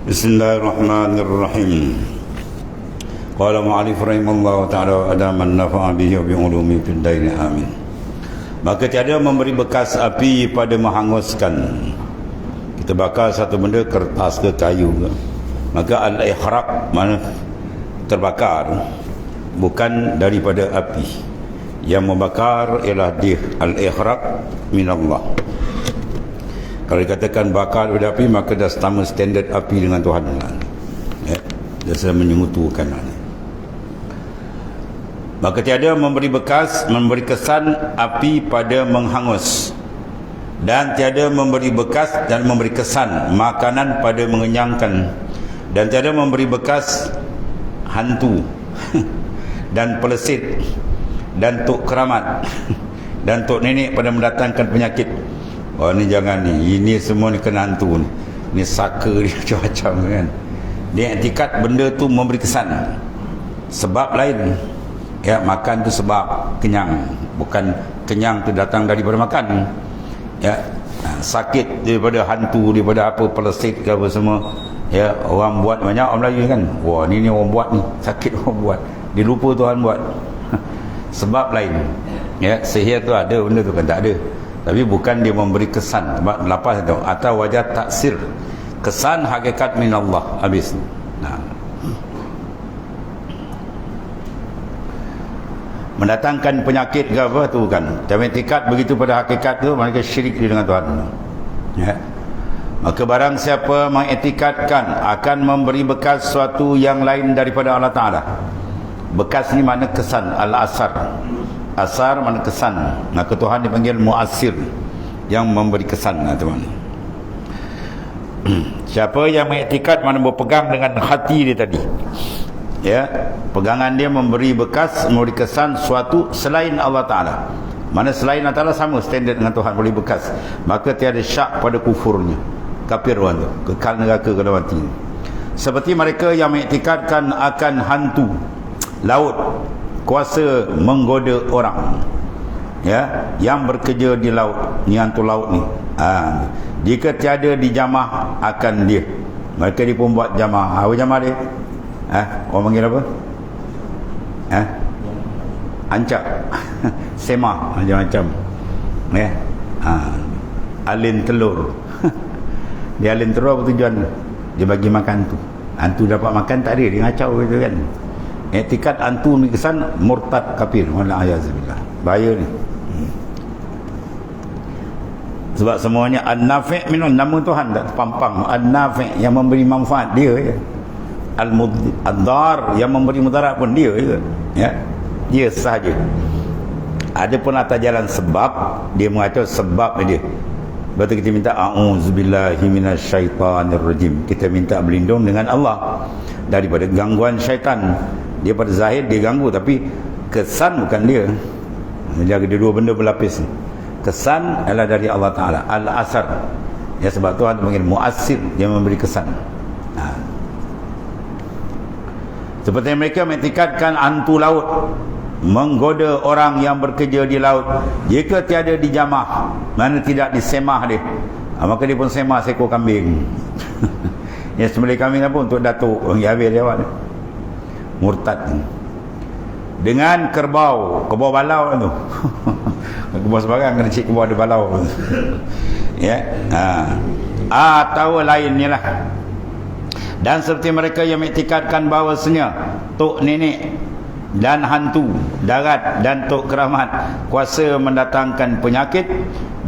Bismillahirrahmanirrahim. Qala mu'alif rahimallahu ta'ala adaman nafa'a bihi wa bi'ulumi fid daini amin. Maka tiada memberi bekas api pada menghanguskan. Kita bakar satu benda, kertas ke kayu ke, maka al-ihraq mana terbakar, bukan daripada api. Yang membakar ialah dia, al-ihraq minallah. Kalau dikatakan bakar daripada api, maka dah sama standard api dengan Tuhan. Ya, dia sedang menyekutukan. Maka tiada memberi bekas, memberi kesan api pada menghangus, dan tiada memberi bekas dan memberi kesan makanan pada mengenyangkan, dan tiada memberi bekas hantu dan pelesit dan tok keramat dan tok nenek pada mendatangkan penyakit. Oh, ni jangan ni, ini semua ni kena hantu ni. Ni saka dia macam-macam kan. Dia etikat benda tu memberi kesan. Sebab lain. Ya, makan tu sebab kenyang, bukan kenyang tu datang daripada makan. Ya, sakit daripada hantu, daripada apa, pelesit ke apa semua. Ya, orang buat banyak orang Melayu kan. Wah, ni orang buat ni, sakit orang buat. Dia lupa Tuhan buat. Sebab lain. Ya, sihir tu ada, benda tu kan tak ada. Tapi bukan dia memberi kesan. Sebab lepas tu atau wajah taksir, kesan hakikat minallah habis. Nah, mendatangkan penyakit ke apa tu kan. Tapi etikat begitu pada hakikat tu, mereka syirik dengan Tuhan. Ya. Maka barang siapa mengetikatkan akan memberi bekas suatu yang lain daripada Allah Ta'ala. Bekas ni makna kesan, al-asar. Asar mana kesan. Maka Tuhan dipanggil muasir, yang memberi kesan, teman. Siapa yang mengiktikad mana berpegang dengan hati dia tadi, ya, pegangan dia memberi bekas, memberi kesan suatu selain Allah Ta'ala. Mana selain Allah Ta'ala sama standard dengan Tuhan, boleh bekas, maka tiada syak pada kufurnya, kafir orang tu, kekal neraka kalau mati. Seperti mereka yang mengiktikadkan akan hantu laut, kuasa menggoda orang, ya, yang bekerja di laut ni, hantu laut ni. Jika tiada dijamah akan dia, mereka dia pun buat jamah. Apa jamah dia? Orang panggil apa? Ancak. Semah macam-macam. Ya. Alin telur. Dia alin telur apa tujuan? Dia bagi makan tu. Hantu dapat makan tak ada, dia ngacau gitu kan. Etikat hantu ni kesan murtad kafir. Wa'alaikumsalam. Bahaya ni. Sebab semuanya an-nafi' minun, nama Tuhan tak terpampang. An-nafi' yang memberi manfaat dia je. Al-dar yang memberi mudarat pun dia je. Ya. Dia sahaja. Ada pun atas jalan sebab, dia mengatakan sebab dia. Lepas tu kita minta a'udzubillahi minasyaitanirrajim. Kita minta berlindung dengan Allah daripada gangguan syaitan. Dia pada zahir dia ganggu, tapi kesan bukan dia. Jadi ada dua benda berlapis. Kesan adalah dari Allah Ta'ala, al-asar. Ya, sebab Tuhan panggil muasir, dia memberi kesan. Seperti mereka mengiktikadkan hantu laut menggoda orang yang bekerja di laut, jika tiada dijamah, mana tidak disemah dia, maka dia pun semah seekor kambing. Ya, sembelih kambing apa untuk datuk, ya, habis dia buat murtad. Dengan kerbau balau tu. Kerbau sebarang kena cik kerbau ada balau. Ya. Atau lainnya lah. Dan seperti mereka yang mengiktikadkan bahawasanya tok nenek dan hantu darat dan tok keramat kuasa mendatangkan penyakit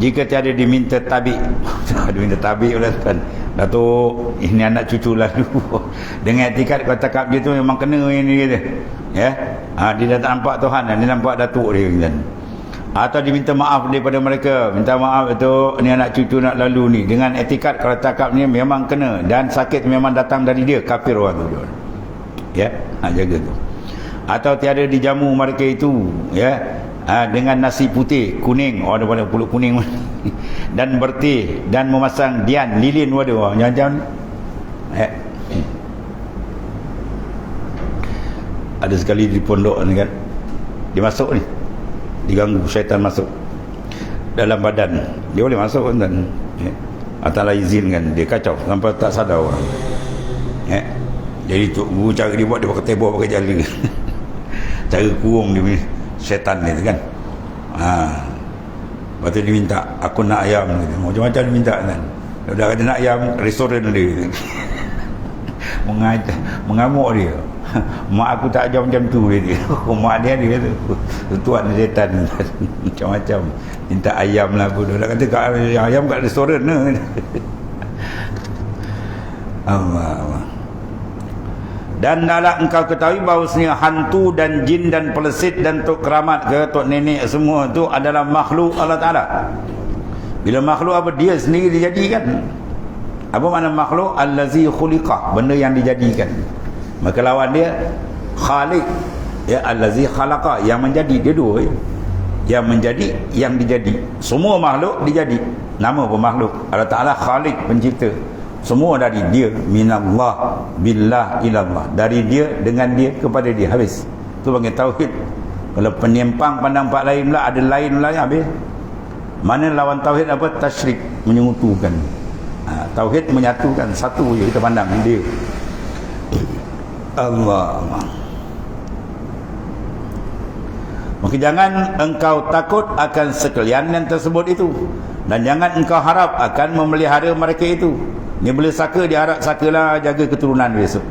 jika tiada diminta tabik. Diminta tabik oleh Tuhan. Datuk, ini anak cucu lalu. Dengan etikat kau cakap dia tu memang kena ini dia. Ya. Dia dah tak nampak Tuhan, dia nampak datuk dia kan. Atau diminta maaf daripada mereka. Minta maaf itu, ni anak cucu nak lalu ni. Dengan etikat kalau cakap ni memang kena, dan sakit memang datang dari dia, kafir orang tu. Ya, jaga tu. Atau tiada dijamu mereka itu, ya, dengan nasi putih, kuning, ada pada pulut kuning dan bertih, dan memasang dian, lilin waduh, jangan-jangan. Ada sekali di pondok ni kan, dia masuk ni, diganggu syaitan masuk dalam badan dia, boleh masuk kan, ya. Atas izin kan, dia kacau sampai tak sadar orang. Jadi Tok Guru cara dia buat, dia pakai tebor, pakai jala. Cara kurung dia punya syaitan ni kan. Lepas tu dia minta, aku nak ayam gitu. Macam-macam dia minta kan. Dah kata nak ayam, restoran dia. Mengamuk dia. Mak aku tak ajar macam tu dia. Mak dia tu tuan syaitan. Macam-macam minta ayam lah pun. Dah kata ayam kat restoran lah. Allah. Dan dalam engkau ketahui bahawasanya hantu dan jin dan pelesit dan tok keramat ke tok nenek semua tu adalah makhluk Allah Ta'ala. Bila makhluk apa? Dia sendiri dijadikan. Apa makna makhluk? Allazi khuliqah, benda yang dijadikan. Maka lawan dia khaliq, ya, allazi khalaqa, yang menjadi. Dia dua ya. Yang menjadi, yang dijadi. Semua makhluk dijadi. Nama pun makhluk. Allah Ta'ala khaliq, pencipta. Semua dari dia, minallah billah ilallah, dari dia dengan dia kepada dia, habis. Tu panggil tauhid. Kalau penyimpang pandang pak lain pula, ada lain pula, habis. Mana lawan tauhid apa? Tasyrik, menyekutukan. Tauhid menyatukan, satu je kita pandang dia. Allah. Maka jangan engkau takut akan sekalian yang tersebut itu, dan jangan engkau harap akan memelihara mereka itu. Dia boleh saka, dia harap sakalah jaga keturunan besok.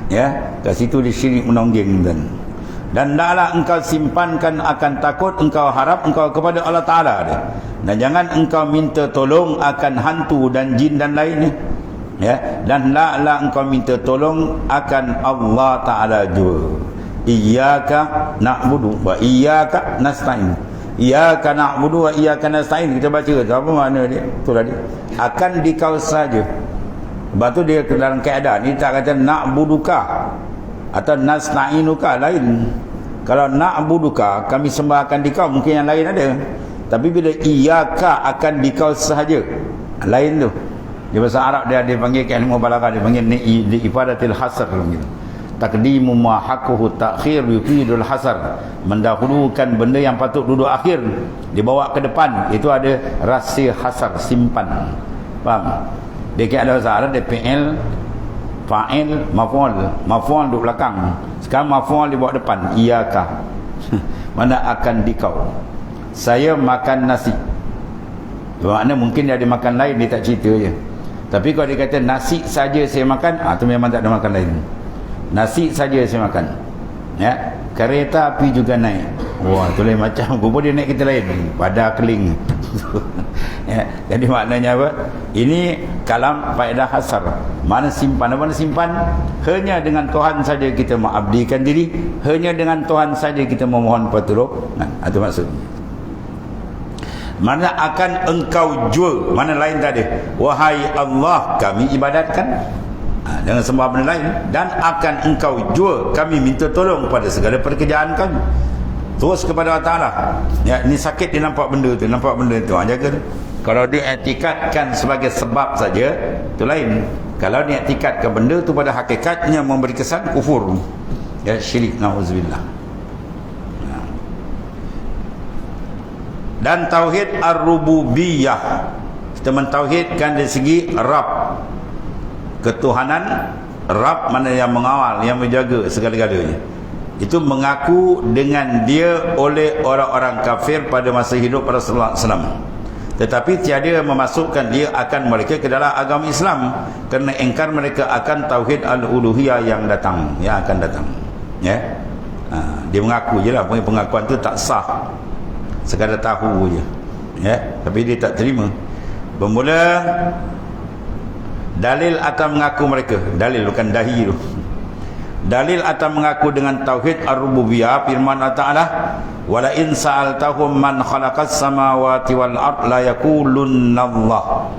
Ya, kat situ dia syirik menonggeng dan taklah engkau simpankan akan takut, engkau harap engkau kepada Allah Ta'ala dia. Dan jangan engkau minta tolong akan hantu dan jin dan lainnya, ya, dan taklah engkau minta tolong akan Allah Ta'ala juga. Iyyaka na'budu wa iyyaka nasta'in. Iyyaka na'budu wa iyyaka nasta'in. Kita baca apa makna dia? Itulah dia. Akan dikau saja. Sebab tu dia dalam keadaan ni tak kata na'buduka atau nasta'inuka, lain. Kalau na'buduka, kami sembahkan dikau, mungkin yang lain ada. Tapi bila iyyaka, akan dikau sahaja, lain tu. Di bahasa Arab dia panggil kalimah balaghah, dia panggil li ifadatil hasr gitu. Taqdimu ma haquhu ta'khir yufidul hasar, mendahulukan benda yang patut duduk akhir dibawa ke depan, itu ada rahsia hasar, simpan. Faham? Dia kira ada bahasa Arab, dia fi'il, fa'il, maf'ul duduk belakang. Sekarang maf'ul dibawa depan, iyyaka. Mana akan dikau. Saya makan nasi. Maknanya mungkin dia ada makan lain, dia tak cerita je. Tapi kalau dia kata nasi saja saya makan, tu memang tak ada makan lain. Nasi saja saya makan, ya. Kereta api juga naik. Wah, tu lain macam. Rupa dia naik kereta lain, pada keling. Ya, jadi maknanya apa? Ini kalam faedah hasar. Mana simpan? Mana simpan? Hanya dengan Tuhan saja kita mengabdikan diri. Hanya dengan Tuhan saja kita memohon pertolongan. Itu maksudnya. Mana akan engkau jual? Mana lain tadi? Wahai Allah, kami ibadatkan. Jangan sembah benda lain. Dan akan engkau jual, kami minta tolong pada segala pekerjaan kami. Terus kepada Allah Ta'ala. Ya, ni sakit dia nampak benda tu, nampak benda tu, jaga tu. Kalau dia etikadkan sebagai sebab saja, tu lain. Kalau dia etikadkan benda tu pada hakikatnya memberi kesan kufur, ya, syirik, na'udzubillah. Dan tauhid ar-rububiyah, kita mentauhidkan dari segi Rabb, ketuhanan. Rabb mana yang mengawal, yang menjaga segala-galanya. Itu mengaku dengan dia oleh orang-orang kafir pada masa hidup Rasulullah SAW. Tetapi tiada memasukkan dia akan mereka ke dalam agama Islam, kerana engkar mereka akan tauhid al-uluhiyah yang datang, yang akan datang. Ya, dia mengaku je lah. Pengakuan tu tak sah, sekadar tahu je, ya, tapi dia tak terima. Bermula dalil atas mengaku mereka, dalil bukan dahi tu. Dalil atas mengaku dengan tauhid ar-rububiyah, firman Allah Ta'ala, wala in sa'altahum man khalaqas samawati wal ard la yaqulunallah.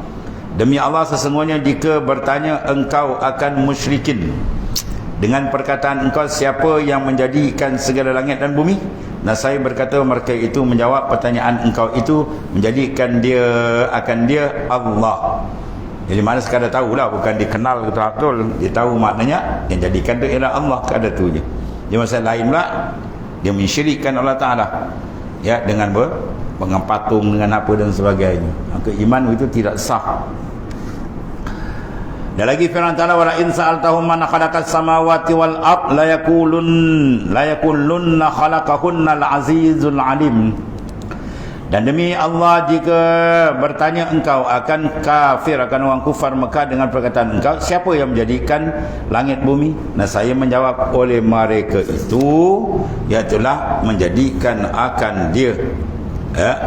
Demi Allah, sesungguhnya jika bertanya engkau akan musyrikin dengan perkataan engkau, siapa yang menjadikan segala langit dan bumi? Nasai berkata, mereka itu menjawab pertanyaan engkau itu, menjadikan dia akan dia Allah. Jadi mana sekadar tahulah, bukan dikenal betul-betul, dia tahu maknanya, yang jadikan dia ialah Allah, kadar tu je. Dia masalah lain pula, dia mensyirikkan Allah Ta'ala, ya, dengan patung, dengan apa dan sebagainya. Maka iman itu tidak sah. Dan lagi firman Ta'ala, wala in sa'altahum man khalaqas samawati wal ard la yaqulunna khalaqahunna al-azizul alim. Dan demi Allah, jika bertanya engkau akan kafir, akan orang kufar Mekah dengan perkataan engkau, siapa yang menjadikan langit bumi? Nah, saya menjawab, oleh mereka itu, iaitulah menjadikan akan dia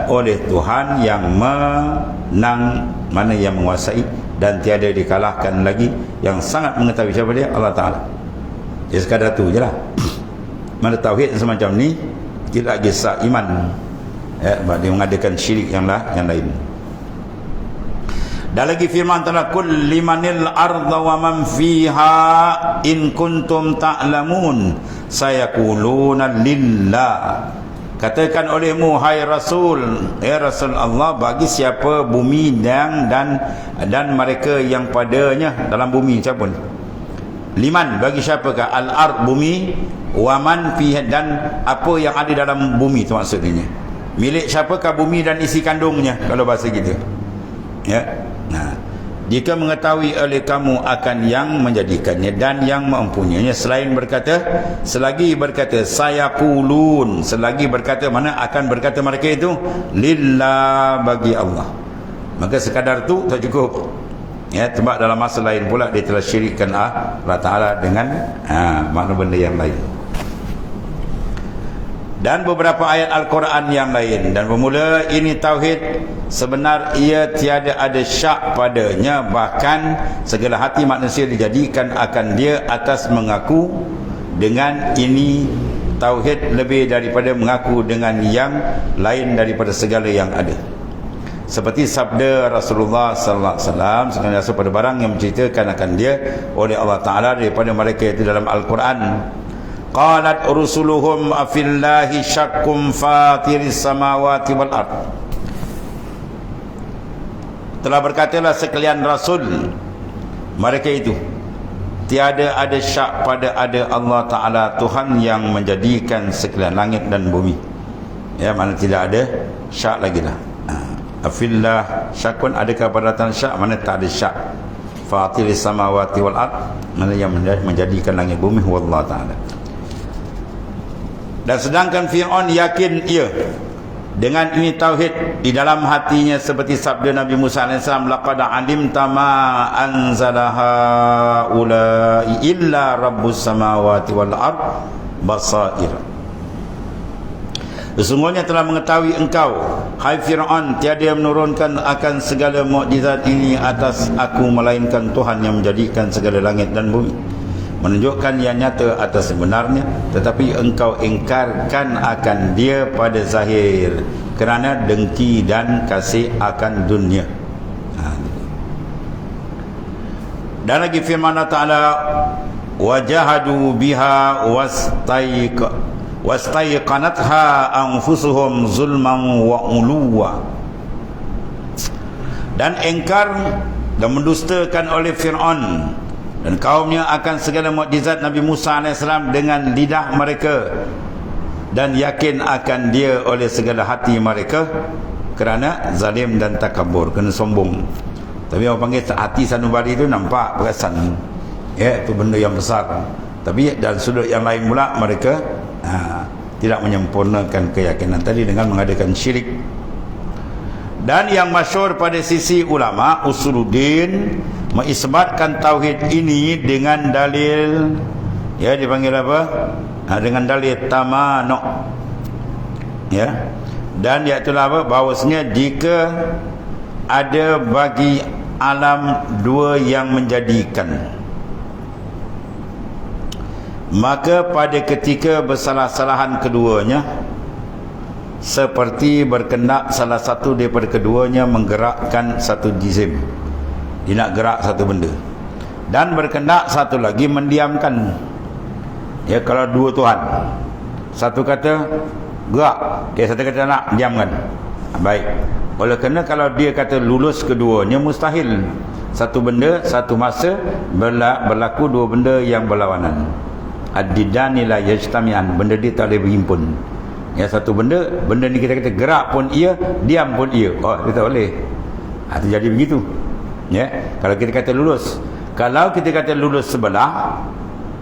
oleh Tuhan yang menang, mana yang menguasai dan tiada dikalahkan lagi, yang sangat mengetahui. Siapa dia? Allah Ta'ala. Dia sekadar tu je lah. Mana tauhid semacam ni tidak lagi sah iman, dia mengadakan syirik yang lain. Dan lagi firman Ta'ala, kul limanil arda wa man fiha in kuntum ta'lamun sayaquluna lillah. Katakan olehmu, hai Rasul, Rasul Allah, bagi siapa bumi dan mereka yang padanya dalam bumi. Siapa ni? Liman, bagi siapakah? Al-ard, bumi, waman fiha, dan apa yang ada dalam bumi, itu maksudnya. Milik siapakah bumi dan isi kandungnya, kalau bahasa kita. Ya. Nah, jika mengetahui oleh kamu akan yang menjadikannya dan yang mempunyainya, selagi berkata saya qulun, selagi berkata, mana akan berkata mereka itu, lillah, bagi Allah. Maka sekadar tu tak cukup. Ya, sebab dalam masa lain pula dia telah syirikkan Allah Ta'ala dengan makna benda yang lain. Dan beberapa ayat Al-Quran yang lain. Dan bermula ini tauhid sebenar, ia tiada ada syak padanya, bahkan segala hati manusia dijadikan akan dia atas mengaku dengan ini tauhid lebih daripada mengaku dengan yang lain daripada segala yang ada. Seperti sabda Rasulullah sallallahu alaihi wasallam senantiasa pada barang yang menceritakan akan dia oleh Allah Ta'ala daripada mereka itu dalam Al-Quran. Qalat rusuluhum afillahi syakkum fatiris samawati wal ard. Telah berkatalah sekalian Rasul mereka itu, tiada ada syak pada ada Allah Ta'ala, Tuhan yang menjadikan sekalian langit dan bumi. Ya, mana tidak ada syak lagi dah. Afillah syakun, adakah padatan syak? Mana tak ada syak. Fatiris samawati wal ard, mana yang menjadikan langit bumi, wallahu Ta'ala. Dan sedangkan Fir'aun yakin ia dengan ini tauhid di dalam hatinya, seperti sabda Nabi Musa AS, laqad alimta ma anzalaha ulai illa rabbus samawati wal ard basair. Sesungguhnya telah mengetahui engkau, hai Fir'aun, tiada yang menurunkan akan segala mukjizat ini atas aku melainkan Tuhan yang menjadikan segala langit dan bumi, menunjukkan yang nyata atas sebenarnya, tetapi engkau ingkarkan akan dia pada zahir kerana dengki dan kasih akan dunia. Dan lagi firman Allah Ta'ala, wajahadu biha wastaiqanatha anfusuhum zulman wa uluwa. Dan engkar dan mendustakan oleh Fir'aun dan kaumnya akan segala mukjizat Nabi Musa AS dengan lidah mereka, dan yakin akan dia oleh segala hati mereka kerana zalim dan takabur, kena sombong. Tapi orang panggil hati sanubari itu nampak perasan, ya, itu benda yang besar. Tapi dari sudut yang lain pula mereka tidak menyempurnakan keyakinan tadi dengan mengadakan syirik. Dan yang masyhur pada sisi ulama usuluddin mengisbatkan tauhid ini dengan dalil, ya, dipanggil apa? Dengan dalil tamanu', ya. Dan iaitu apa? Bahawasanya jika ada bagi alam dua yang menjadikan, maka pada ketika bersalah-salahan keduanya, seperti berkendak salah satu daripada keduanya menggerakkan satu jisim, dia nak gerak satu benda, dan berkendak satu lagi mendiamkan. Ya, kalau dua Tuhan, satu kata gerak, satu kata nak diamkan, baik. Oleh kerana kalau dia kata lulus keduanya, mustahil satu benda satu masa berlaku dua benda yang berlawanan. Ad-didani la yajtami'an, benda dia tak boleh berhimpun. Ya, satu benda ni kita kata gerak pun ia, diam pun ia, dia tak boleh. Itu jadi begitu. Ya, kalau kita kata lulus, Kalau kita kata lulus sebelah,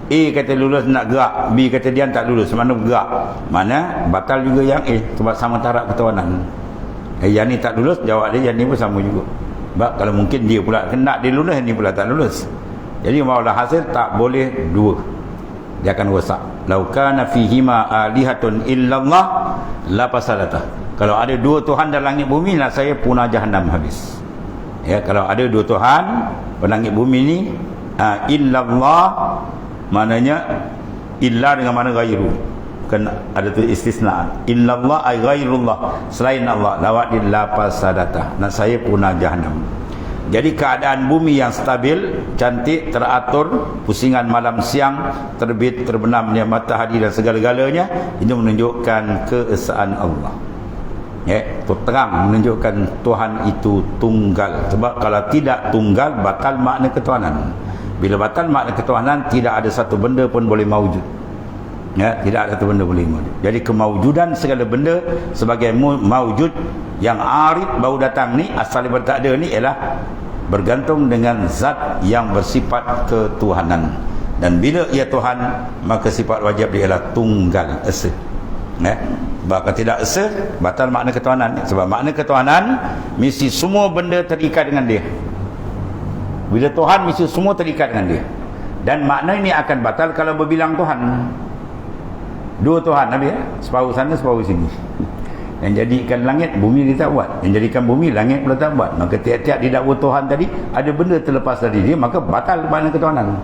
A kata lulus nak gerak, B kata dia tak lulus, mana bergerak, mana batal juga yang A sebab sama taraf ketuhanan. Yang ni tak lulus, jawab dia, yang ni pun sama juga. Sebab kalau mungkin dia pula kena dia lulus, yang ni pula tak lulus. Jadi maulah hasil tak boleh dua, dia akan rosak. Lau kana fihima alihatun illallah la fasadata. Kalau ada dua Tuhan dalam langit bumi, nak saya punah jahanam habis. Ya, kalau ada dua Tuhan langit bumi ni, illallah maknanya illa dengan mana ghairu, kan ada tu istisna. Illallah ay ghairullah, selain Allah, lawat di lapasadata, nak saya punah jahanam. Jadi keadaan bumi yang stabil, cantik, teratur, pusingan malam siang, terbit terbenamnya matahari dan segala-galanya, ini menunjukkan keesaan Allah. Ya, itu terang menunjukkan Tuhan itu tunggal. Sebab kalau tidak tunggal, batal makna ketuhanan. Bila batal makna ketuhanan, tidak ada satu benda pun boleh mawujud. Ya, tidak ada satu benda boleh mawujud. Jadi kemawujudan segala benda sebagai mawujud yang arid baru datang ni, asal daripada tak ada ni, ialah bergantung dengan zat yang bersifat ketuhanan. Dan bila ia Tuhan, maka sifat wajib dia ialah tunggal, esa. Ya, sebab kalau tidak esa, batal makna ketuhanan. Sebab makna ketuhanan mesti semua benda terikat dengan dia. Bila Tuhan, mesti semua terikat dengan dia. Dan makna ini akan batal kalau berbilang Tuhan. Dua Tuhan, Nabi, separuh sana, separuh sini. Yang jadikan langit, bumi dia tak buat. Yang jadikan bumi, langit pula tak buat. Maka tiap-tiap didakwa Tuhan tadi, ada benda terlepas dari dia, maka batal makna ketuhanan.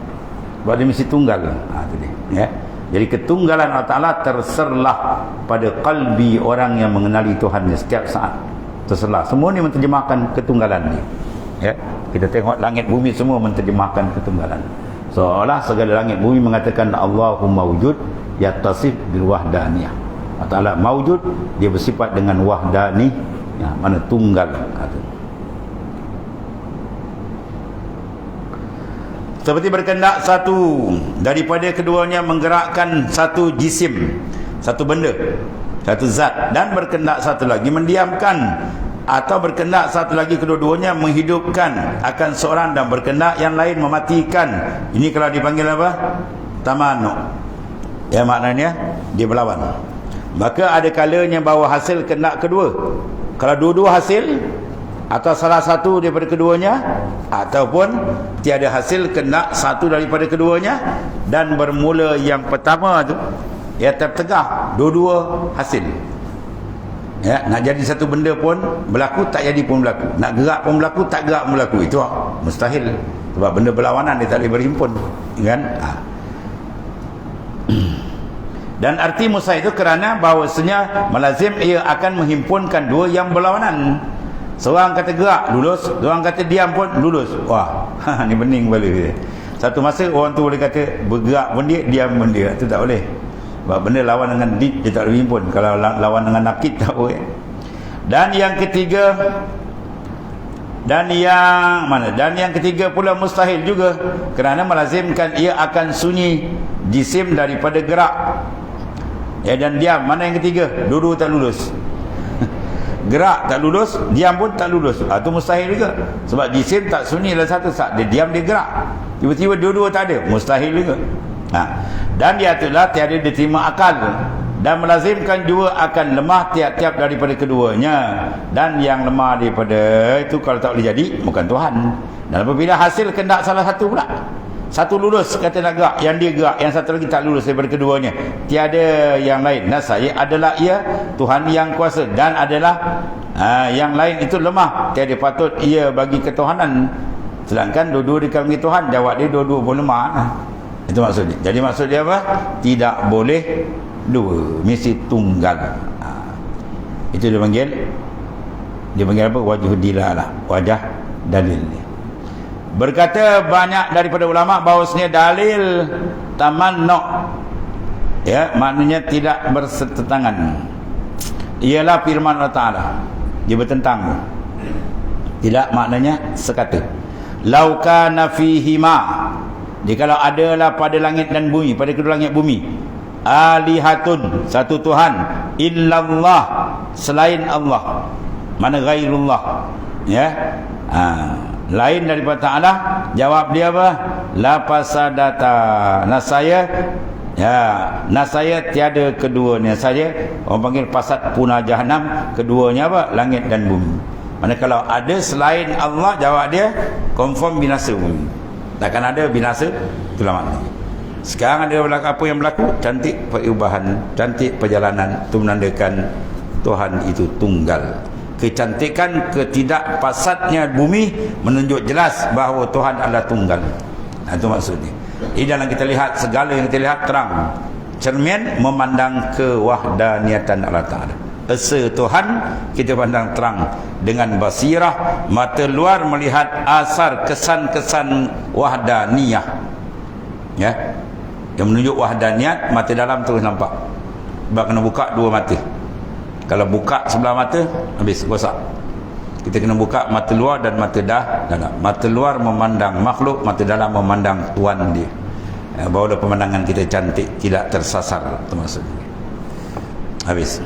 Sebab dia mesti tunggal. Itu dia. Ya. Jadi ketunggalan Allah Ta'ala terserlah pada kalbi orang yang mengenali Tuhannya setiap saat. Terserlah. Semua ni menterjemahkan ketunggalan dia. Ya. Kita tengok langit bumi semua menterjemahkan ketunggalan. Seolah segala langit bumi mengatakan Allahumma wujud yatasif bil wahdaniyah. Allah Ta'ala mawujud, dia bersifat dengan wahdani, ya, mana tunggal. Seperti berkendak satu daripada keduanya menggerakkan satu jisim, satu benda, satu zat, dan berkendak satu lagi mendiamkan, atau berkendak satu lagi kedua-duanya menghidupkan akan seorang, dan berkendak yang lain mematikan. Ini kalau dipanggil apa? Tamanuk. Ya, maknanya dia berlawan. Maka ada kalanya bawa hasil kendak kedua. Kalau dua-dua hasil, atau salah satu daripada keduanya, ataupun tiada hasil kena satu daripada keduanya, dan bermula yang pertama tu ia tertegah dua-dua hasil. Ya, nak jadi satu benda pun berlaku, tak jadi pun berlaku. Nak gerak pun berlaku, tak gerak pun berlaku. Itu mustahil. Sebab benda berlawanan dia tak boleh berhimpun, kan? Dan arti mustahil itu kerana bahawasanya melazim ia akan menghimpunkan dua yang berlawanan. Seorang kata gerak, lulus. Seorang kata diam pun lulus. Wah, ni bening kepala dia. Satu masa orang tu boleh kata bergerak pun dia, diam pun dia. Itu tak boleh. Sebab benda lawan dengan dit, dia tak boleh himpun. Kalau lawan dengan nakid, tak boleh. Dan yang ketiga, dan yang ketiga pula mustahil juga, kerana melazimkan ia akan sunyi jisim daripada gerak. Ya, dan diam. Mana yang ketiga? Dua-dua tak lulus. Gerak tak lulus, diam pun tak lulus. Itu mustahil juga. Sebab jisim tak sunyi dalam satu saat. Dia diam, dia gerak. Tiba-tiba dua-dua tak ada. Mustahil juga. Dan dia itulah tiada diterima akal. Dan melazimkan dua akan lemah tiap-tiap daripada keduanya. Dan yang lemah daripada itu kalau tak boleh jadi, bukan Tuhan. Dan apabila hasil kendak salah satu pula, satu lulus kata nak gerak, yang dia gerak, yang satu lagi tak lulus daripada keduanya, tiada yang lain. Nah, saya adalah ia Tuhan yang kuasa, dan adalah yang lain itu lemah, tiada patut ia bagi ketuhanan. Sedangkan dua-dua dikandungi Tuhan, jawab dia dua-dua pun lemah. Itu maksudnya. Jadi maksud dia apa? Tidak boleh dua, mesti tunggal. Itu dia panggil apa? Wajah dilalah, wajah dalil ni. Berkata banyak daripada ulama bahawasanya dalil tamannu', ya, maknanya tidak bersetentangan, ialah firman Allah Ta'ala. Dia bertentang, tidak maknanya sekata. Lau kana fihima, jikalau adalah pada langit dan bumi, pada kedua langit bumi, alihatun, satu Tuhan, illallah, selain Allah, mana ghairullah, ya, lain daripada Ta'ala. Jawab dia apa? la fasadata. Nasaya tiada keduanya saja. Orang panggil fasad punah jahanam, keduanya apa? Langit dan bumi. Mana kalau ada selain Allah, jawab dia confirm binasa bumi. Takkan ada binasa, itulah maknanya. Sekarang ada apa yang berlaku? Cantik perubahan, cantik perjalanan. Itu menandakan Tuhan itu tunggal. Kecantikan ketidakpasadnya bumi menunjuk jelas bahawa Tuhan adalah tunggal. Itu maksudnya. Ini dalam kita lihat segala yang kita lihat terang, cermin memandang kewahdaniatan Allah Ta'ala. Esa Tuhan kita pandang terang dengan basirah, mata luar melihat asar kesan-kesan wahdaniyah, ya, yang menunjuk wahdaniyat. Mata dalam terus nampak. Sebab kena buka dua mata. Kalau buka sebelah mata, habis rosak. Kita kena buka mata luar dan mata dalam. Mata luar memandang makhluk, mata dalam memandang Tuhan dia. Barulah pemandangan kita cantik, tidak tersasar, termasuk. Habis.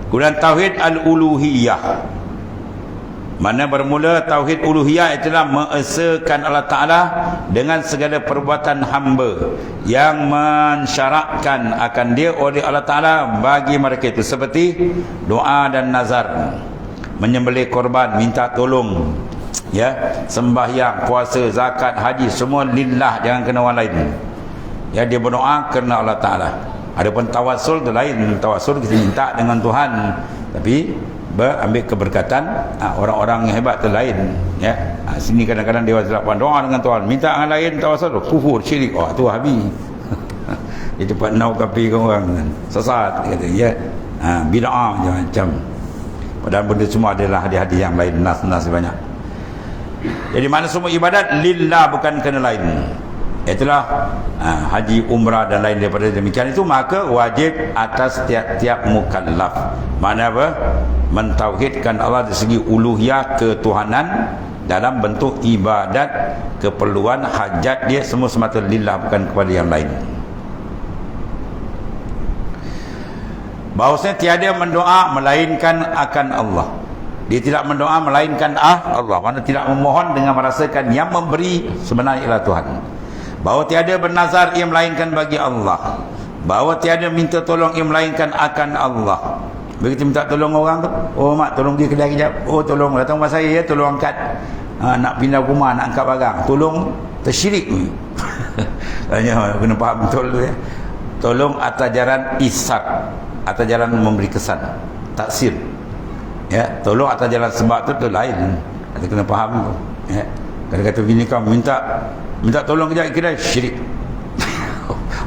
Kemudian tauhid al-uluhiyah. Mana bermula tauhid uluhiyah itulah mengesakan Allah Ta'ala dengan segala perbuatan hamba yang mensyaratkan akan dia oleh Allah Ta'ala bagi mereka itu, seperti doa dan nazar, menyembelih korban, minta tolong, ya, sembahyang, puasa, zakat, haji, semua lillah, jangan kena orang lain. Ya, dia berdoa kerana Allah Ta'ala. Adapun tawasul tu lain. Tawasul kita minta dengan Tuhan, tapi ambil keberkatan orang-orang yang hebat tu lain, ya. Sini kadang-kadang dia lakukan doa dengan Tuhan, minta dengan lain, tawasul, kufur, syirik. Tu habis. Dia cepat nau kapi ke orang kan. Sesat kata, ya. Bid'ah macam. Padahal benda semua adalah hadis-hadis yang lain, nas-nas banyak. Jadi mana semua ibadat lillah, bukan kena lain. Itulah haji, umrah dan lain daripada demikian itu, maka wajib atas tiap-tiap mukallaf. Mana apa? Mentauhidkan Allah dari segi uluhiyah, ketuhanan, dalam bentuk ibadat, keperluan, hajat dia semua semata lillah, bukan kepada yang lain. Bahawasanya tiada mendoa melainkan akan Allah. Dia tidak mendoa melainkan Allah. Mana tidak memohon dengan merasakan yang memberi sebenarnya ialah Tuhan. Bahawa tiada bernazar ia melainkan bagi Allah. Bahawa tiada minta tolong ia melainkan akan Allah. Begitu minta tolong orang tu, oh mak tolong dia kedai kejap, oh tolong datang rumah saya, tolong angkat nak pindah rumah, nak angkat barang, tolong, tersyirik ni. Tanya kena faham betul tu, ya. Tolong atas jalan isyak, atas jalan memberi kesan, taksir, ya. Tolong atas jalan sebab tu lain. Kita kena faham tu, ya. Kata-kata bini kau minta tolong kejap kedai, syirik.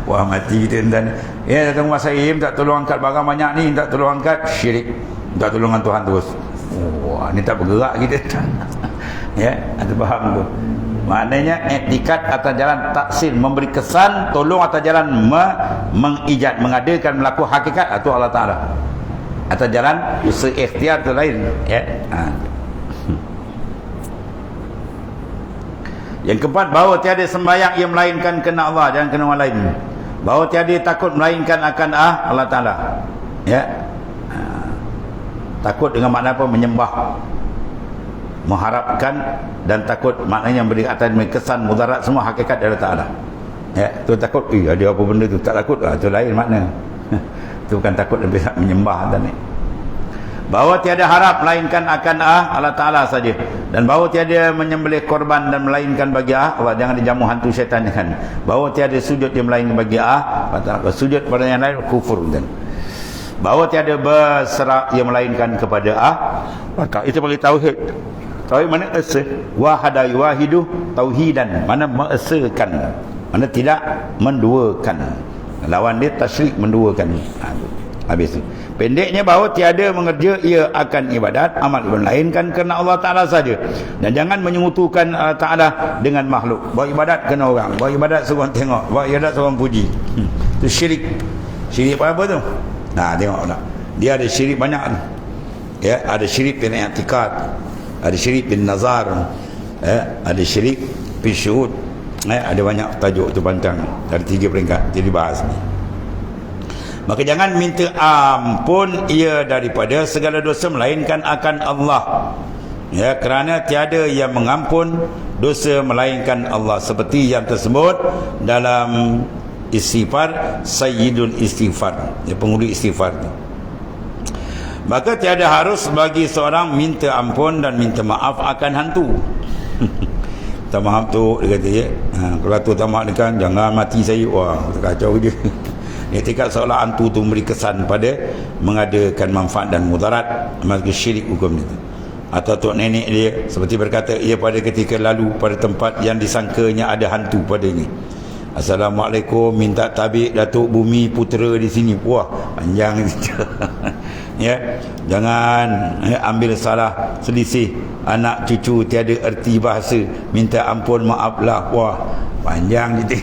Wah, mati kita dan ya, datang rumah saya minta tolong angkat barang banyak ni, minta tolong angkat, syirik. Minta tolongan Tuhan terus. Wah, ni tak bergerak kita. Ya, ada faham tu. Maknanya etikat atas jalan taksir, memberi kesan, tolong atas jalan mengijad, mengadakan, melaku hakikat, itu Allah Ta'ala. Atas jalan usaha ikhtiar tu lain, ya. Yang keempat, bahawa tiada sembahyang ia melainkan kena Allah, jangan kena orang lain. Bahawa tiada takut melainkan akan Allah Ta'ala, ya. Takut dengan makna apa? Menyembah, mengharapkan, dan takut maknanya beri atas kesan mudarat, semua hakikat dari Allah Ta'ala, ya. Tu takut, ada apa benda tu, tak takut, tu lain makna. Itu bukan takut, lebih menyembah tadi. Bahawa tiada harap melainkan akan Allah Ta'ala saja, dan bahawa tiada menyembelih korban dan melainkan bagi Allah, jangan dijamu hantu syaitan kan. Bahawa tiada sujud yang melainkan bagi Allah, sujud pada yang lain kufur kan. Bahawa tiada berserah yang melainkan kepada Allah, itu bagi tauhid. Tauhid mana esa, wahada yuwahidu tauhidan, mana mengesakan, mana tidak menduakan. Lawan dia tasyrik, menduakan. Habis tu. Pendeknya bahawa tiada mengerja ia akan ibadat, amal melainkan kerana Allah Ta'ala saja. Dan jangan menyekutukan Allah Ta'ala dengan makhluk. Buat ibadat kena orang, buat ibadat seorang tengok, buat ibadat seorang puji. Itu syirik. Syirik apa tu? Tengok tak. Dia ada syirik banyak. Ya, ada syirik bin i'tikad, ada syirik bin nazar, ada syirik bin syuhud. Ada banyak tajuk tu panjang. Dari 3 peringkat jadi bahas ni. Maka jangan minta ampun ia daripada segala dosa melainkan akan Allah. Ya, kerana tiada yang mengampun dosa melainkan Allah, seperti yang tersebut dalam istighfar, sayyidul istighfar, ya, penghulu istighfar tu. Maka tiada harus bagi seorang minta ampun dan minta maaf akan hantu. Minta maaf tu dia kata, ya, kalau tu tak maaf kan, jangan mati saya. Wah, kacau je. Dia tingkat seolah hantu tu memberi kesan pada mengadakan manfaat dan mudarat, maka syirik hukum itu. Atau tok nenek dia seperti berkata, ia pada ketika lalu pada tempat yang disangkanya ada hantu padanya. Assalamualaikum, minta tabik Datuk Bumi Putera di sini. Wah, panjang. Ya, jangan ambil salah selisih anak cucu tiada erti bahasa, minta ampun maaflah. Wah, panjang gitu.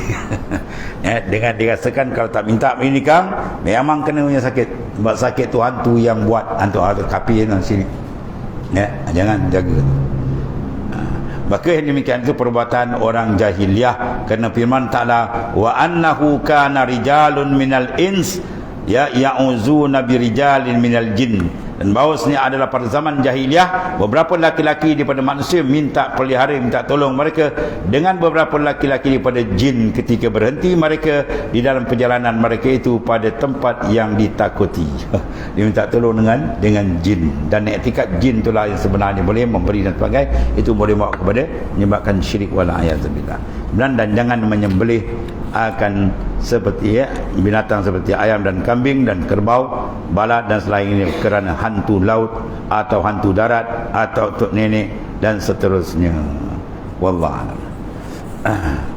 Ya, dengan dirasakan kalau tak minta menikah memang kena punya sakit. Sebab sakit tu hantu yang buat, hantu kafir dalam sini. Ya, jangan jaga. Maka yang demikian itu perbuatan orang jahiliyah, kerana firman Ta'ala, wa annahu kana rijalun minal ins ya ya'uzuna birijalin minal jin, dan bahawasanya adalah pada zaman jahiliyah beberapa laki-laki daripada manusia minta pelihara, minta tolong mereka dengan beberapa laki-laki daripada jin ketika berhenti mereka di dalam perjalanan mereka itu pada tempat yang ditakuti. Dia minta tolong dengan jin, dan etikat jin itulah yang sebenarnya boleh memberi dan sebagainya, itu boleh bawa kepada menyebabkan syirik wal a'yadzubillah. Dan jangan menyembelih akan seperti, ya, binatang seperti ayam dan kambing dan kerbau, balat dan selainnya kerana hantu laut atau hantu darat atau tok nenek dan seterusnya. Wallahu a'lam.